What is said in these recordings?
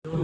Ako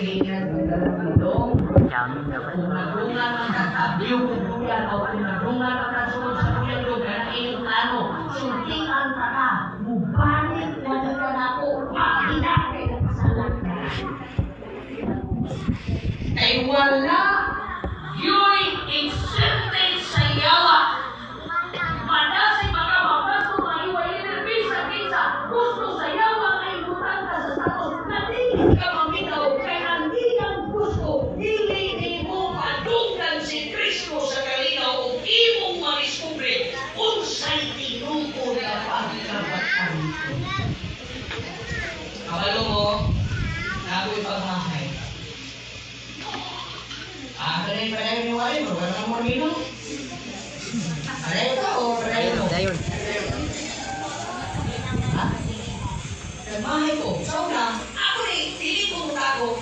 ingat ng dalang itong nagrungan ang katabiyo kung kuyan o kung nagrungan ang kasunod sa kuyan doon kaya na iyong plano sultingan ka ka mubanit na naman ako makina kay nakasalat na kay wala yo'y exerted sa yawa manasay mga mapaso maiwa inervis sa kinsa gusto sa yawa ay lutang ka sa status natingin ka maminaw kaya hindi ang gusto hindi mo madunggan si Kristo sa kalinaw o imong mariskubre unsay tinuko na pagkabatan ito. Kabalo mo, nako'y pagmahay. Padayon yung wali mo, wala mo minum. Padayon ka o padayon mo? Padayon. Ha? Nagmahay ko, sa una, ako rin, pili ko muna ako,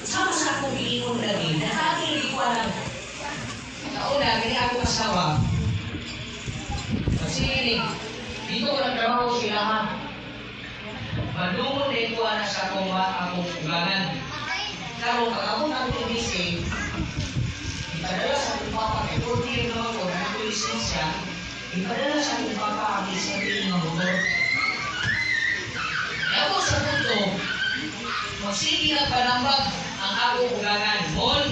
sama sa akong iikon lagi, nakakili ko alam. Sa una, gani ako kasawa. Kasi dito ko nagtrabaho sila ha. Madungon din ko na sa akong ulangan. Pero pag ako nag-ibisig, ipadala sa aking papa, kay 40 years naman ko, na nag-lisensya, ipadala sa aking papa ang isang piling ng motor. Kaya ako sa punto, magsige na panambag ang akong ulangan. Mon,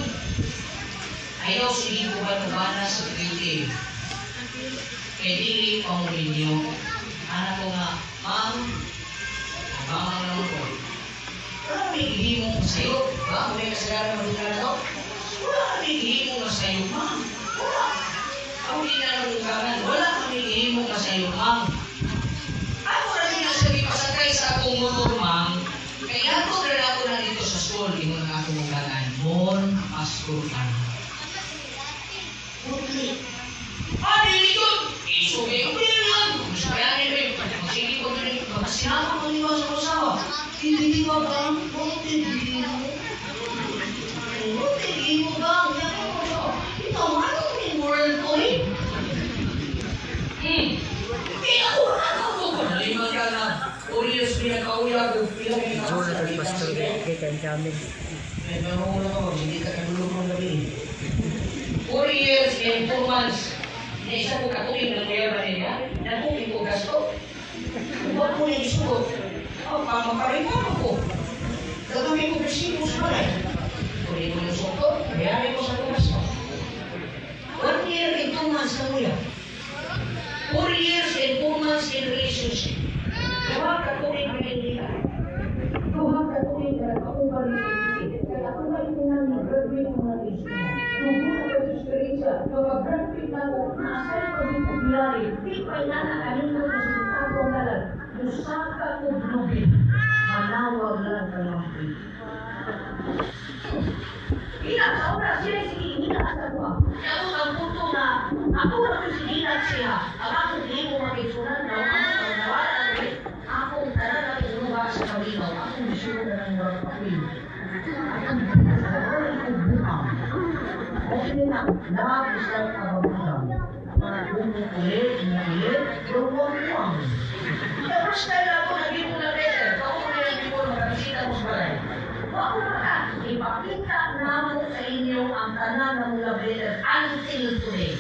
ayaw sige ko ba nubana sa kriti. Kaya dili pamulin niyo. Anak ko nga, ma'am, abang naman ko. Wala may ihimong sa'yo. Ba? May kasalanan magiging na ito? Wala may ihimong sa'yo, ma'am. Wala. Ako hindi na nagugkangan. Wala may ihimong sa'yo, ma'am. Ako na rin nasabi pasakay sa akong motor, ma'am. Kaya ako rin ako na dito sa school. Ino na akong ugangan. Mon, pastor ka. Dili ko! Isugay ko din lang. Gusto kaya nila yung sige ko din. Sinama ko niyo sa usawa. Hindi ba ba? Hindi mo ba? Ito, ano yung world ko eh? Kaya ako nakakaw ko. Naliman ka na. 4 years pinakauya ko. Jura ng pastor kay kami. Pero wala ko. Hindi ka kadulog ng gabi. 4 years and 2 months. Na isa ko katuwing ng kuya niya. Nakuling ko gasto. Huwag ko yung isugot. Makaringan ako. Gagawin ko bersiko sa balay. Kunin ko yung sokot, bayari ko sa tumas ko. 1 year and 2 months na kuya. 4 years and 2 months in relationship. Duha ka tuwing Manila. Duha ka tuwing nag-akubal ni Sisi. Kaya ako na ito na nag-graduate mo na rin siya. Nung una ka sa experience, kapag-graduate na ako, nasa ko din po bilari. Di pa inana kanino na sa tapong nalan. Usaka ko glubin. Manawag lang ka lang. Ilang sa oras siya sige, ilang sa buwa. Ako ang punto na, ako na ko sigilan siya. Ang akong hindi mo makisunan na ako ang nawala na rin. Akong tanan na inuha sa kalinaw. Akong isunan na ng mga kapil. Akong bukang. Okay na, nakakisal ka ba bukang? Ulit, luwang-luwang. First time ako naging mo na letter. Ako na naging mo, makakasita mo sa balay. Ako na, ipakita na mo sa inyo ang tanan ng mga letter until today.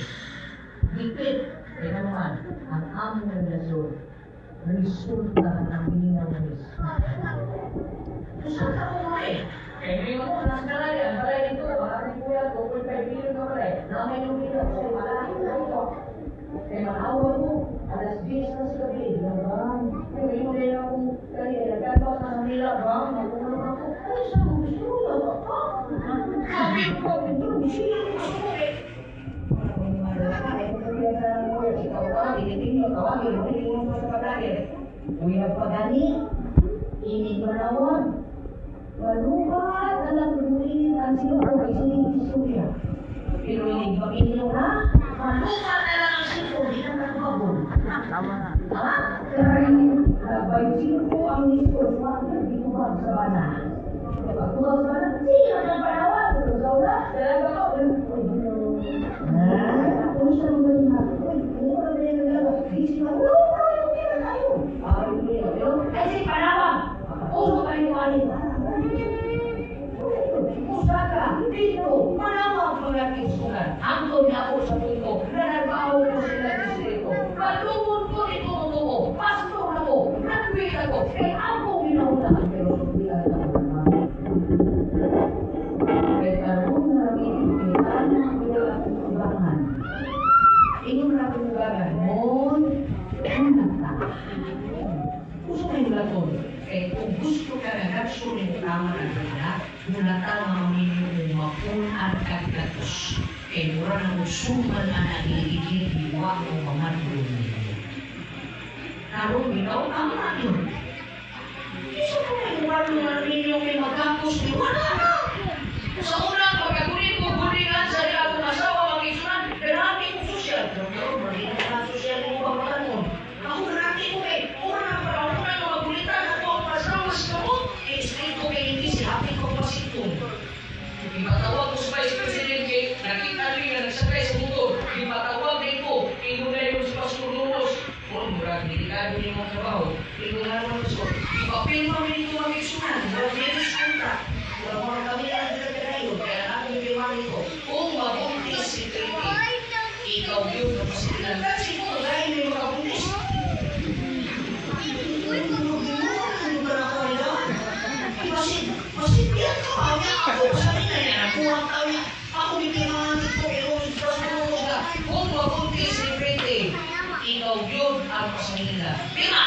Dipit, kaya naman, ang among relasyon, resulta ng hininga mo is. Saan ako mo eh? Kaya hindi mo, nasa balay, ang balay ito, maraming kuya, 2.5 billion na balay. Namay yung hininga ko, maraming na ito. Kaya manawag mo, alas 10 na sa gabi, bang? Yung rin akong kanina, nagkataon na nila, bang? Nakulang ako, ay, saan mo gusto mo lang ako? Sabi ko, hindi ko we have pagani, ini merawat, walubat dalam dunia dan seluruh isi surya. Pero ini pamilya na, walubat dalam isi surya dan kabul. Tama nga. Dahil nagbaysin ko ang isko suwag di ko ba sa bana. Kapag tuwa sa bana, sino na panawag? Pero sa una, dalaga ko, kung saan mo rin ako, hindi ko na rin nalaga, hindi sila, ay, si Panawa, Pusaka, dito, malamang pagkakisunan. Angkon na ako sa punto, na nagbaho ko sila distrito. Kalungon ko ito mo, pastor ako, nagwit ako, kaya ako ginaunahan, pero hindi ka naman. Kaya kung narabitin, ang pinag-ubangan. Inyong narabitin, mon, gusto ko yung laton. Eh, kung gusto ka na nagsulit tama ng kanya, mula tayo mga minyo mo mapunan at katos. Eh, mura ng usuman na nagigigil iwa mo mamadulong ninyo. Naroon, ikaw, tama na yun. Isa ko na yung walo na ninyo may magkakos, di wala na. Sa unang pagkakunin ko, kuningan sa nila kong asawa, mag-isunan, pero natin kong sosyal. Pero karoon, magiging na sosyal yung pagbakan mo. Ako na natin ko eh, una para una na magulitan ako ang masawas ka mo, eh, straight ko kay hindi si Happy ko pasitong. Ipatawag ko sa Vice Presidente, nakita rin na nagsakay sa motor, ipatawag din ko, inunay ko si Pastor Lumos. Kung murag, delikado niyo mga trabaho, inunay mo ko. Ipapilma mo dito mag-isunan, murag meron sunta. Murag mga kami na nagkakarayon, kaya natin yung pirma nito. Kung mabuntis si Trinity, ikaw yun na pasilan. Kasi mo, dahil may mga buntis. Masih biar kau aku sabi na yan kuwang tao niya ako bibingan ito yung infrastructure na kung mabunti si Prete ikaw yun ang pasanila pima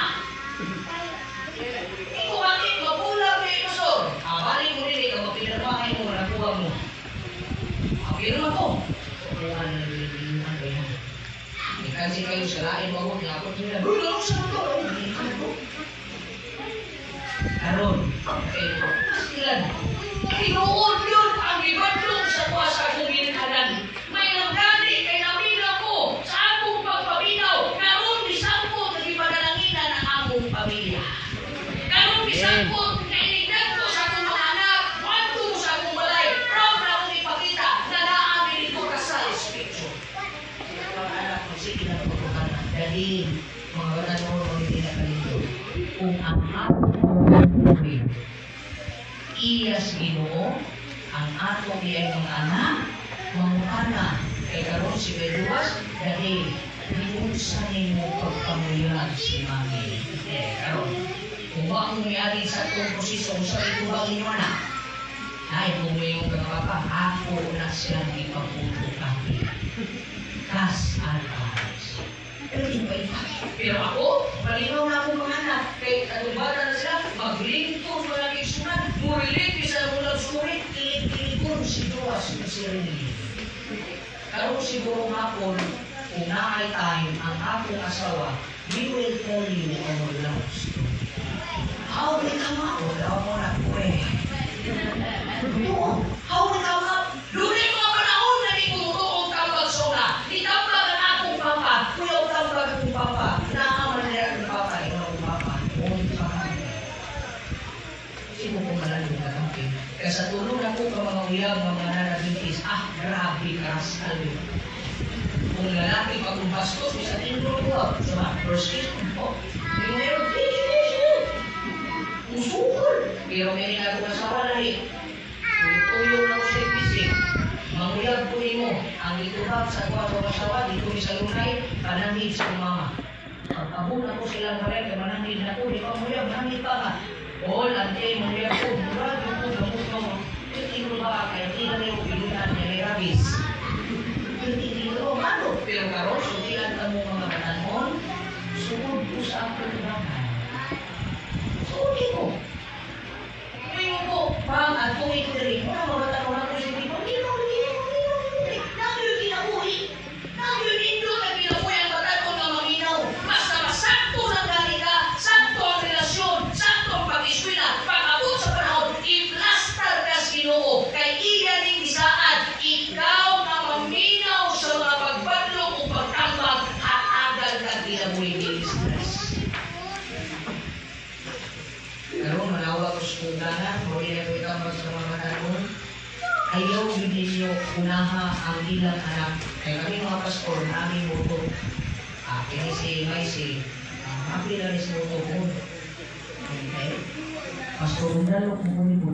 ikaw aking mabulang na inosor abalik mo rin ikaw mapinarmahay mo na kuha mo apirma ko kuha na nagbibinan ko yan ikansi kayo sa lain mo nga ako nila bulong sa ito Aron, ilan? Tinuod yun ang ibadlong sa kuwasa kong ginikanan. May nagdali kay namila ko sa akong pagpabinaw. Karoon bisangkot na ipadalaginan ang among pamilya. Karoon bisangkot na inigdan ko sa akong mga anak. Wanto mo sa akong balay. Proud na akong ipakita na naamin ito kasal espiritu. Mga anak mo sige na pagpapakanan. Dahil mga banan mo hindi na kalito. Kung ang iyas Ginoo ang atong iyang mga anak mangutana kay karon si Beduas dahil giunsa nimo pagpamuyan si mami karon kung wa mo miari sa atong proseso sa ito bang inyo anak ay kung mayong papa ako na siya ipaputo kami kas alpas pero ako malinaw na akong mga anak kay katubatan na sila maglingkod mga kisunan murilit sa ulang surit kilit-kilikon si Duas na si Rinili karoon siguro hapon kung na-ay time ang akong asawa we will tell you our love story how we come up daw mo na po how we come up lunin mga panahon na di kumutuong tambag sona di tambag ang akong papa kuyaw tambag akong papa naaman nila akong papa ikaw akong papa sino kong malalim na kampin kaya sa tulong ako ka mga uyab mga nanabintis grabe karasal yun kung lalaki pa kung bastos bisa tinuro ko sa mga first case po yung meron usukol pero may rin ako nasawa lahi tuyong na ko sa ipisik manguyab po mo ang itubag sa kwato kasawa dito ni sa lunay panangid sa mama pagkabun ako silang karen kaya manangid na ko di pa muyab manangid pa ka all ante muyab ko murad yung po gamot mo hindi ko ba kaya hindi na yung pilunan niya may rabis hindi ko ano pero karon sutilan ka mo mga batanon sugod ko sa akong bahay sugod ko ngayon ko bang at kung ito rin mga batanon na ko siya hindi ko nangyo kinabuhi nangyo nindo na kinabuhi ang batanon na maminaw basta masakto ng galika sakto ang relasyon sakto ang pag-iswila pag-abot sa panahon i-plaster ka sa Ginoo kay iya ning bisaan ikaw na maminaw sa mga pagbadlong o pagtambag at agad ka kinabuhi ni stress karon malawak ko sa kundanan muli na ko itambag sa mga batanon ayaw ninyo unaha ang ilang anak kaya kami mga pastor na aming moto kini si Maisi happy na rin sa moto okay Pastor Undalo, kung po.